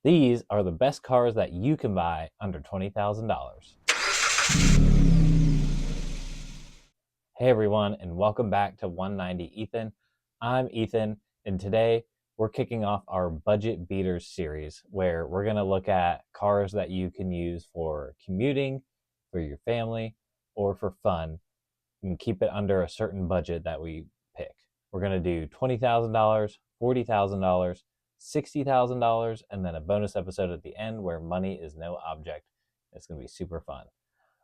These are the best cars that you can buy under $20,000. Hey everyone, and welcome back to 190 Ethan. I'm Ethan, and today we're kicking off our Budget Beaters series where we're going to look at cars that you can use for commuting, for your family, or for fun, and keep it under a certain budget that we pick. We're going to do $20,000, $40,000, $60,000, and then a bonus episode at the end where money is no object. It's going to be super fun.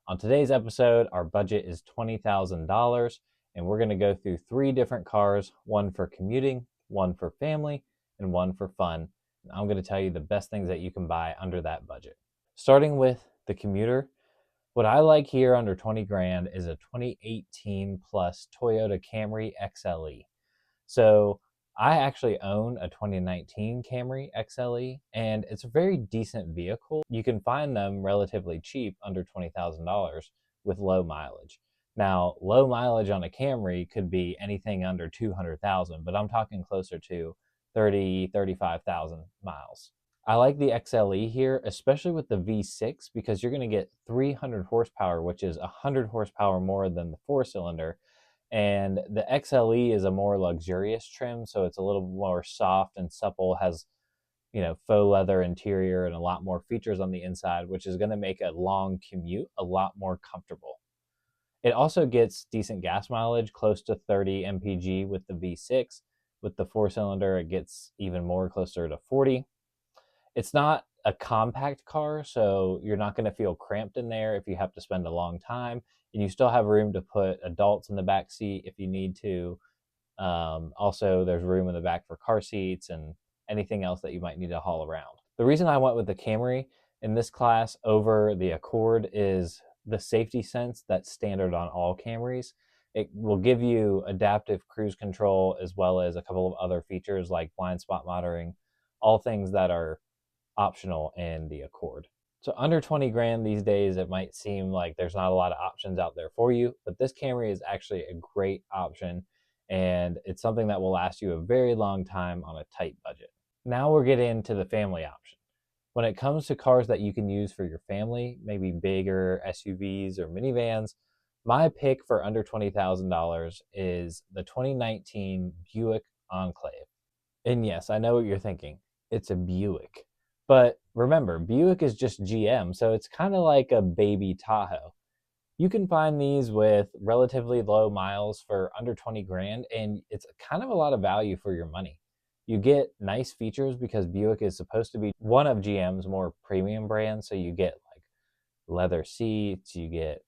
On today's episode, our budget is $20,000, and we're going to go through three different cars, one for commuting, one for family, and one for fun. And I'm going to tell you the best things that you can buy under that budget. Starting with the commuter, what I like here under 20 grand is a 2018 plus Toyota Camry XLE. So I actually own a 2019 Camry XLE, and it's a very decent vehicle. You can find them relatively cheap under $20,000 with low mileage. Now, low mileage on a Camry could be anything under 200,000, but I'm talking closer to 35,000 miles. I like the XLE here, especially with the V6, because you're going to get 300 horsepower, which is 100 horsepower more than the four-cylinder. And the XLE is a more luxurious trim, so it's a little more soft and supple, has, faux leather interior and a lot more features on the inside, which is going to make a long commute a lot more comfortable. It also gets decent gas mileage, close to 30 mpg with the V6. With the four-cylinder, it gets even more, closer to 40. It's not a compact car, so you're not going to feel cramped in there if you have to spend a long time, and you still have room to put adults in the back seat if you need to. Also, there's room in the back for car seats and anything else that you might need to haul around. The reason I went with the Camry in this class over the Accord is the safety sense that's standard on all Camrys. It will give you adaptive cruise control as well as a couple of other features like blind spot monitoring, all things that are optional in the Accord. So under 20 grand these days, it might seem like there's not a lot of options out there for you, but this Camry is actually a great option, and it's something that will last you a very long time on a tight budget. Now we're getting into the family option. When it comes to cars that you can use for your family, maybe bigger SUVs or minivans, my pick for under $20,000 is the 2019 Buick Enclave. And yes, I know what you're thinking. It's a Buick. But remember, Buick is just GM, so it's kind of like a baby Tahoe. You can find these with relatively low miles for under 20 grand, and it's kind of a lot of value for your money. You get nice features because Buick is supposed to be one of GM's more premium brands, so you get like leather seats, you get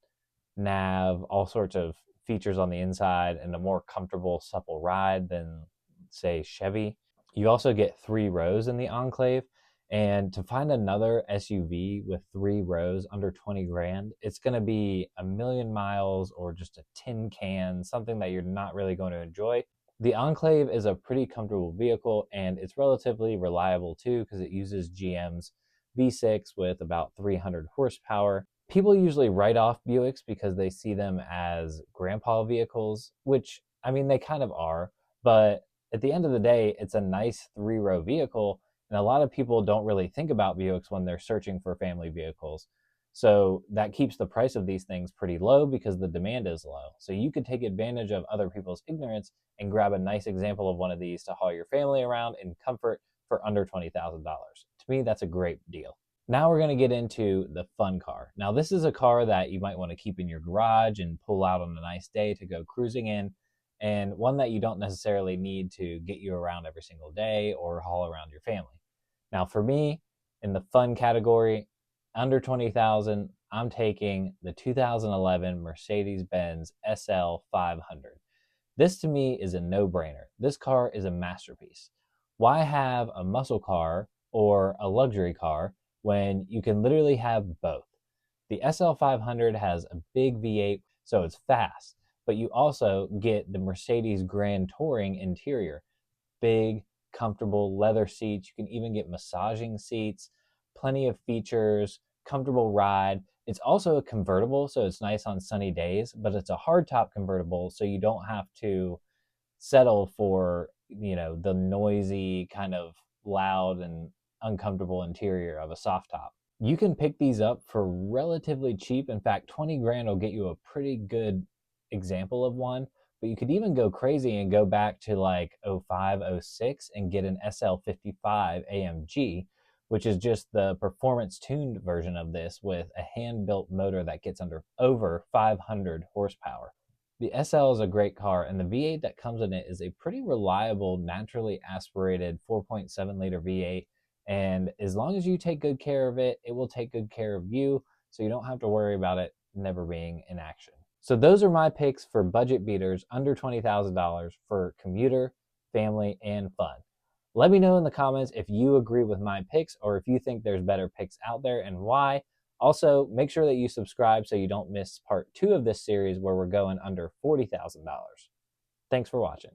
nav, all sorts of features on the inside, and a more comfortable, supple ride than, say, Chevy. You also get 3 rows in the Enclave. And to find another SUV with 3 rows under 20 grand, it's going to be a million miles or just a tin can, something that you're not really going to enjoy. The Enclave is a pretty comfortable vehicle, and it's relatively reliable too because it uses GM's V6 with about 300 horsepower. People usually write off Buicks because they see them as grandpa vehicles, which, I mean, they kind of are, but at the end of the day, it's a nice 3-row vehicle, and a lot of people don't really think about Buicks when they're searching for family vehicles. So that keeps the price of these things pretty low because the demand is low. So you could take advantage of other people's ignorance and grab a nice example of one of these to haul your family around in comfort for under $20,000. To me, that's a great deal. Now we're going to get into the fun car. Now, this is a car that you might want to keep in your garage and pull out on a nice day to go cruising in, and one that you don't necessarily need to get you around every single day or haul around your family. Now, for me, in the fun category, under 20,000, I'm taking the 2011 Mercedes-Benz SL 500. This to me is a no-brainer. This car is a masterpiece. Why have a muscle car or a luxury car when you can literally have both? The SL 500 has a big V8, so it's fast, but you also get the Mercedes Grand Touring interior. Big, comfortable leather seats. You can even get massaging seats, plenty of features, comfortable ride. It's also a convertible, so it's nice on sunny days, but it's a hardtop convertible, so you don't have to settle for, the noisy, kind of loud and uncomfortable interior of a soft top. You can pick these up for relatively cheap. In fact, 20 grand will get you a pretty good example of one, but you could even go crazy and go back to like '05, '06 and get an SL55 AMG, which is just the performance tuned version of this with a hand built motor that gets under over 500 horsepower. The SL is a great car, and the V8 that comes in it is a pretty reliable, naturally aspirated 4.7 liter V8. And as long as you take good care of it, it will take good care of you. So you don't have to worry about it never being in action. So those are my picks for budget beaters under $20,000 for commuter, family, and fun. Let me know in the comments if you agree with my picks or if you think there's better picks out there and why. Also, make sure that you subscribe so you don't miss part 2 of this series where we're going under $40,000. Thanks for watching.